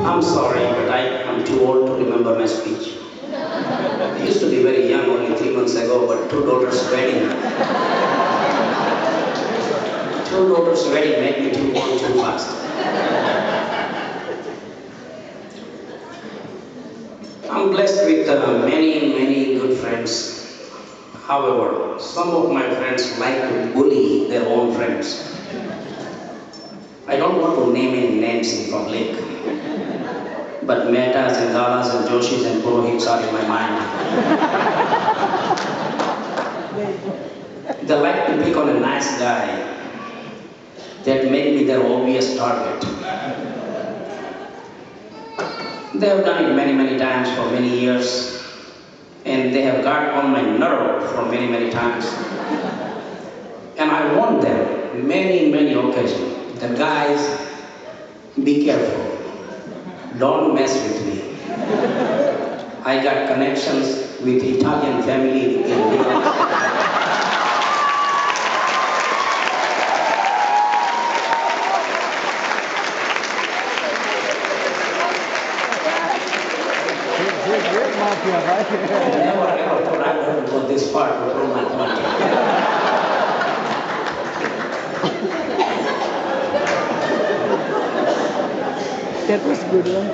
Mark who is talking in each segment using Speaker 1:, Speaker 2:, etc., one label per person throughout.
Speaker 1: I'm sorry, but I'm too old to remember my speech. I used to be very young only 3 months ago, but two daughters' wedding made me too old too fast. I'm blessed with many good friends. However, some of my friends like to bully their own friends. I don't want to name any names in public, but Mehtas and Dalas and Joshis and Purohits are in my mind. They like to pick on a nice guy that may be their obvious target. They have done it many times for many years, and they have got on my nerve for many times. And I warned them many occasions. The guys, be careful. Don't mess with me. I got connections with Italian family in India. Never ever thought I would go this far to prove my point.
Speaker 2: That was good one.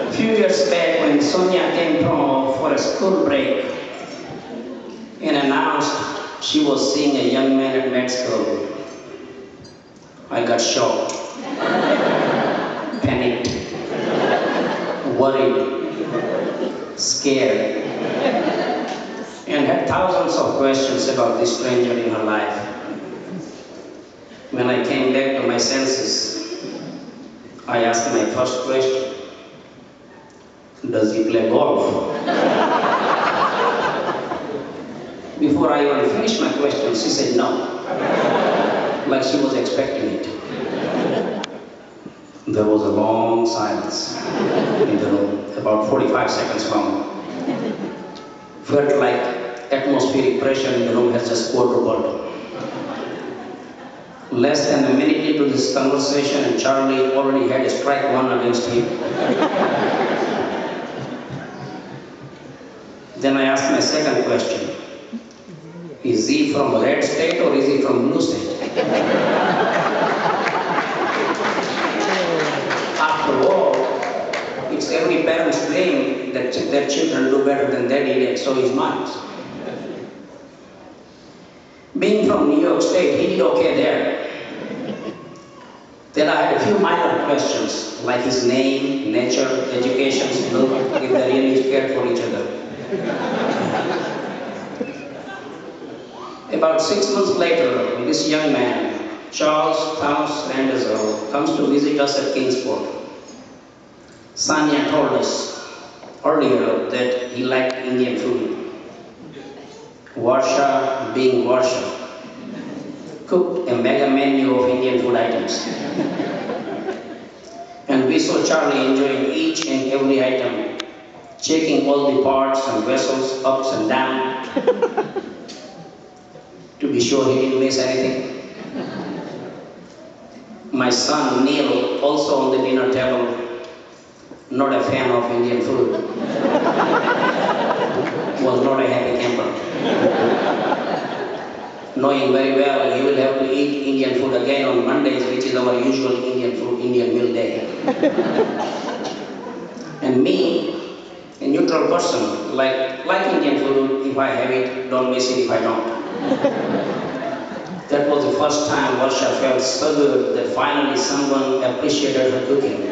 Speaker 1: A few years back when Sonya came for a school break and announced she was seeing a young man at med school, I got shocked, panicked, worried, scared, and had thousands of questions about this stranger in her life. When I came back to my senses, I asked my first question, does he play golf? Before I even finished my question, she said no, like she was expecting it. There was a long silence in the room, about 45 seconds long. Felt like atmospheric pressure in the room has just quadrupled. Less than a minute into this conversation, and Charlie already had a strike one against him. Then I asked my second question. Is he from red state or is he from blue state? After all, it's every parent's dream that their children do better than they did, and so is mine. Being from New York State, he did okay there. Then I had a few minor questions, like his name, nature, education, if they really cared for each other. About 6 months later, this young man, Charles Thomas Randazzo, comes to visit us at Kingsport. Sonya told us earlier that he liked Indian food. Warsaw being Warsaw, cooked a mega menu of Indian food items. And we saw Charlie enjoying each and every item, checking all the parts and vessels ups and down to be sure he didn't miss anything. My son Neil, also on the dinner table, not a fan of Indian food, was not a happy camper. Knowing very well he will have to eat Indian food again on Mondays, which is our usual Indian meal day. And me, a neutral person, like Indian food, if I have it, don't miss it if I don't. That was the first time Varsha felt so good that finally someone appreciated her cooking.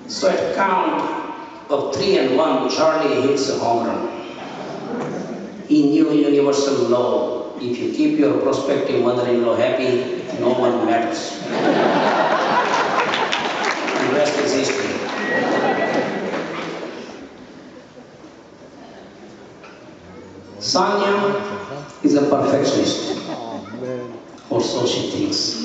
Speaker 1: So at count of 3 and 1, Charlie hits a home run. He knew universal law. If you keep your prospective mother-in-law happy, no one matters. And the rest is history. Sonya is a perfectionist, or so she thinks.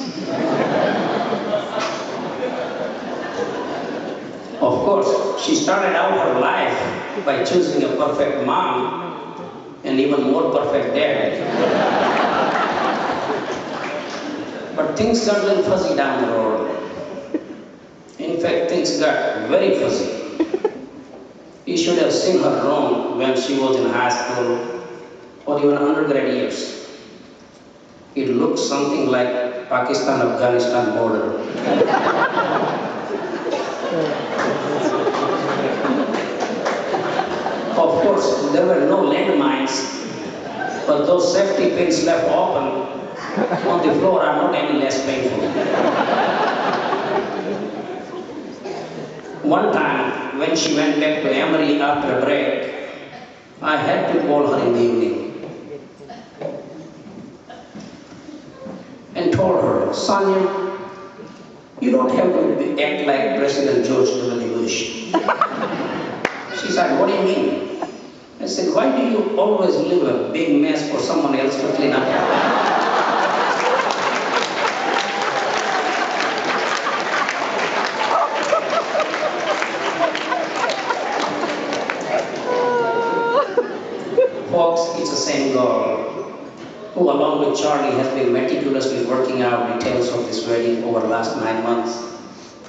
Speaker 1: Of course, she started out her life by choosing a perfect mom and even more perfect dad. things got a little fuzzy down the road. In fact, things got very fuzzy. You should have seen her room when she was in high school or even undergrad years. It looked something like Pakistan-Afghanistan border. Of course, there were no landmines, but those safety pins left open on the floor are not any less painful. One time, when she went back to Emory after a break, I had to call her in the evening and told her, Sonya, you don't have to act like President George W. Bush. She said, what do you mean? I said, why do you always leave a big mess for someone else to clean up? Folks, it's the same girl who, along with Charlie, has been meticulously working out details of this wedding over the last 9 months,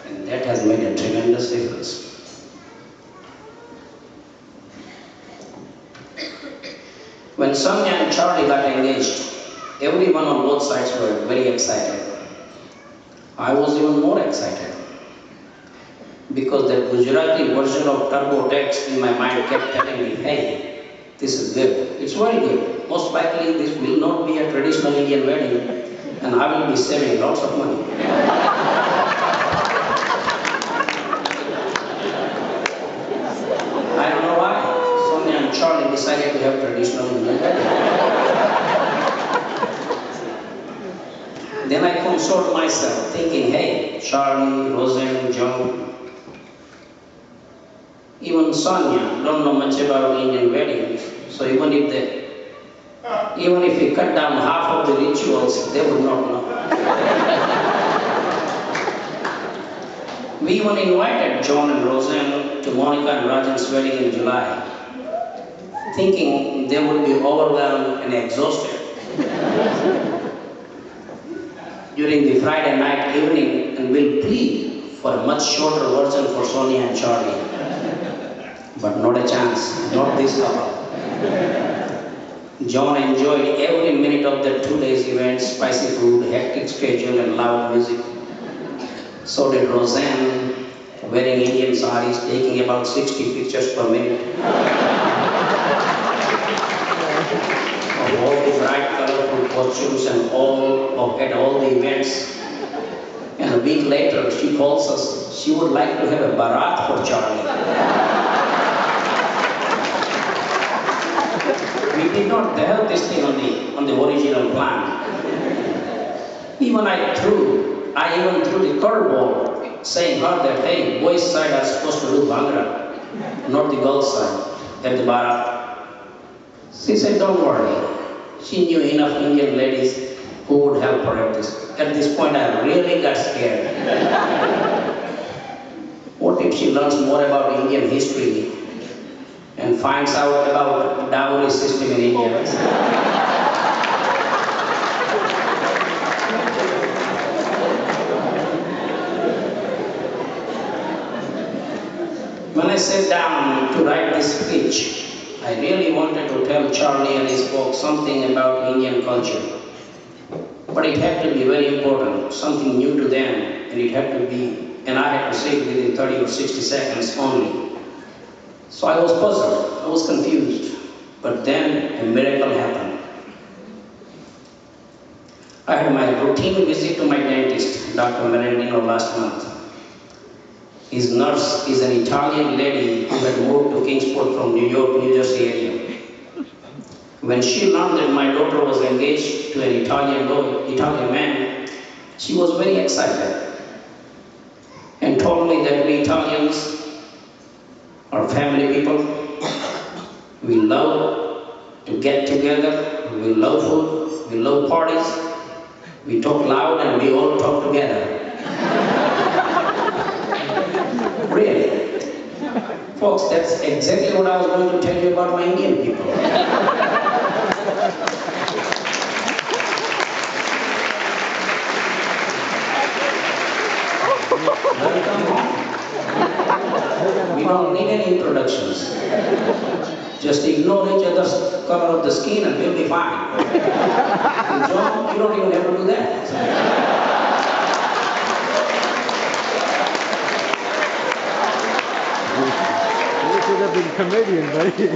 Speaker 1: and that has made a tremendous difference. When Sonya and Charlie got engaged, everyone on both sides were very excited. I was even more excited because the Gujarati version of turbo text in my mind kept telling me, hey, this is good. It's very good. Most likely this will not be a traditional Indian wedding and I will be saving lots of money. I don't know why. Sonya and Charlie decided to have traditional Indian wedding. Then I consoled myself thinking, hey, Charlie, Roseanne, John, even Sonya don't know much about Indian weddings, so even if we cut down half of the rituals, they would not know. We even invited John and Roseanne to Monica and Rajan's wedding in July, thinking they would be overwhelmed and exhausted. During the Friday night evening, and we'll plead for a much shorter version for Sonya and Charlie. But not a chance, not this couple. John enjoyed every minute of the 2 days event, spicy food, hectic schedule and loud music. So did Roseanne, wearing Indian saris, taking about 60 pictures per minute. Of all the bright colorful costumes and at all the events. And a week later, she calls us, she would like to have a barat for Charlie. We did not have this thing on the original plan. Even I even threw the curveball, saying her that, hey, boys' side are supposed to do Bhangra, not the girls' side, at the Bharat. She said, don't worry. She knew enough Indian ladies who would help her at this. At this point, I really got scared. What if she learns more about Indian history and finds out about dowry system in India? When I sat down to write this speech, I really wanted to tell Charlie and his folks something about Indian culture. But it had to be very important, something new to them, and I had to say it within 30 or 60 seconds only. So I was puzzled, I was confused, but then a miracle happened. I had my routine visit to my dentist, Dr. Merendino, last month. His nurse is an Italian lady who had moved to Kingsport from New York, New Jersey area. When she learned that my daughter was engaged to an Italian man, she was very excited and told me that we Italians are family people. We love to get together, we love food, we love parties, we talk loud and we all talk together. Really? Folks, that's exactly what I was going to tell you about my Indian people. introductions. Just ignore each other's color of the skin and we'll be fine. And John, you don't even have to do that.
Speaker 2: You should have been comedian, buddy.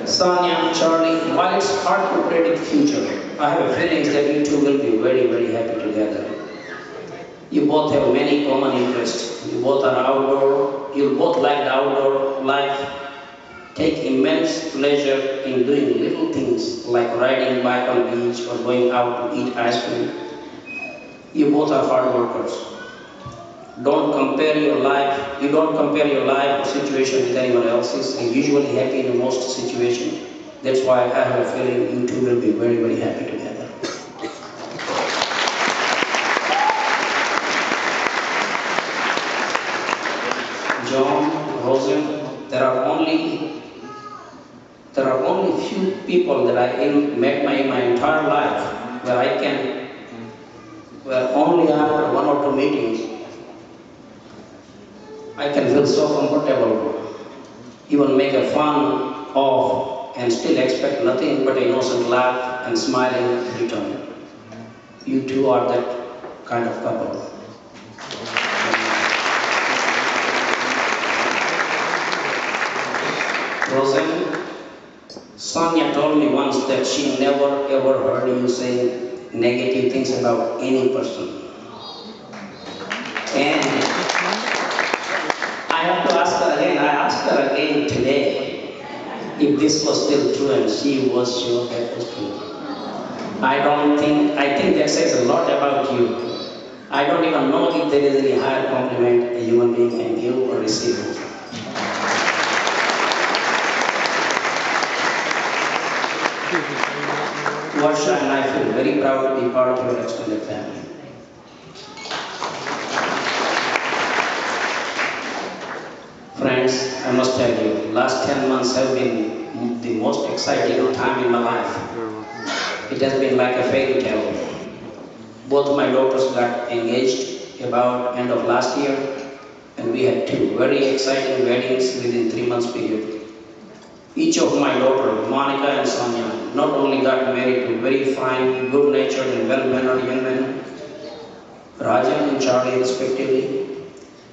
Speaker 1: Sonya, Charlie, while it's hard to predict future, I have a feeling that you two will be very, very happy together. You both have many common interests. You both are outdoor. You both like the outdoor life. Take immense pleasure in doing little things like riding bike on the beach or going out to eat ice cream. You both are hard workers. Don't compare your life. You don't compare your life or situation with anyone else's. You're usually happy in most situations. That's why I have a feeling you two will be very, very happy together. John, Rosen, there are only few people that I met in my entire life where only after one or two meetings I can feel so comfortable, even make a fun of and still expect nothing but innocent laugh and smiling return. You two are that kind of couple. Rosen, Sonya told me once that she never ever heard you say negative things about any person. And I have to ask her again, I asked her again today if this was still true, and she was sure that was true. I think that says a lot about you. I don't even know if there is any higher compliment a human being can give or receive. Varsha and I feel very proud to be part of your extended family. Friends, I must tell you, last 10 months have been the most exciting time in my life. It has been like a fairy tale. Both my daughters got engaged about end of last year, and we had two very exciting weddings within 3 months period. Each of my daughters, Monica and Sonya, not only got married to very fine, good-natured and well-mannered young men, Rajan and Charlie respectively,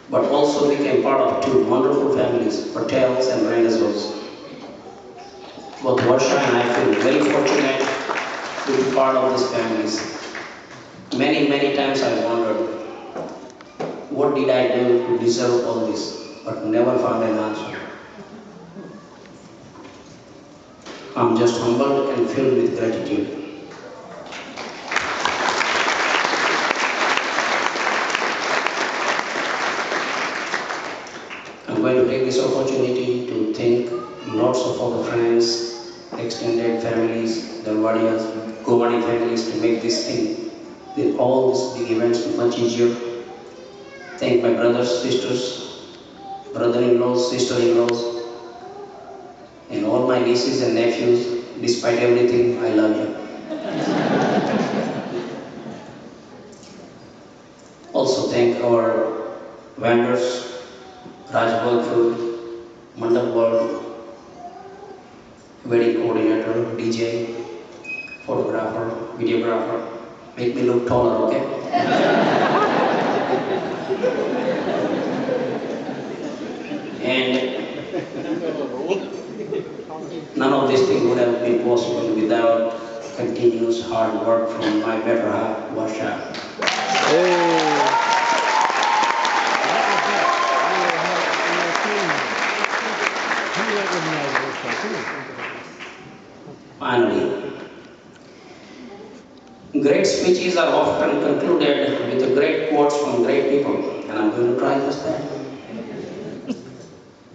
Speaker 1: but also became part of two wonderful families, Patels and Randazos. Both Varsha and I feel very fortunate to be part of these families. Many, many times I wondered, what did I do to deserve all this, but never found an answer. I'm just humbled and filled with gratitude. I'm going to take this opportunity to thank lots of our friends, extended families, Dalwadias, Govadi families to make this thing, with all these big events much easier. Thank my brothers, sisters, brother-in-laws, sister-in-laws, and all my nieces and nephews. Despite everything, I love you. Also thank our vendors, Rajbog Food, Mandap World, wedding coordinator, DJ, photographer, videographer. Make me look taller, okay? And none of these things would have been possible without continuous hard work from my better half, Varsha. Finally, great speeches are often concluded with great quotes from great people, and I'm going to try just that.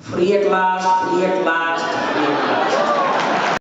Speaker 1: Free at last, free at last, free at last.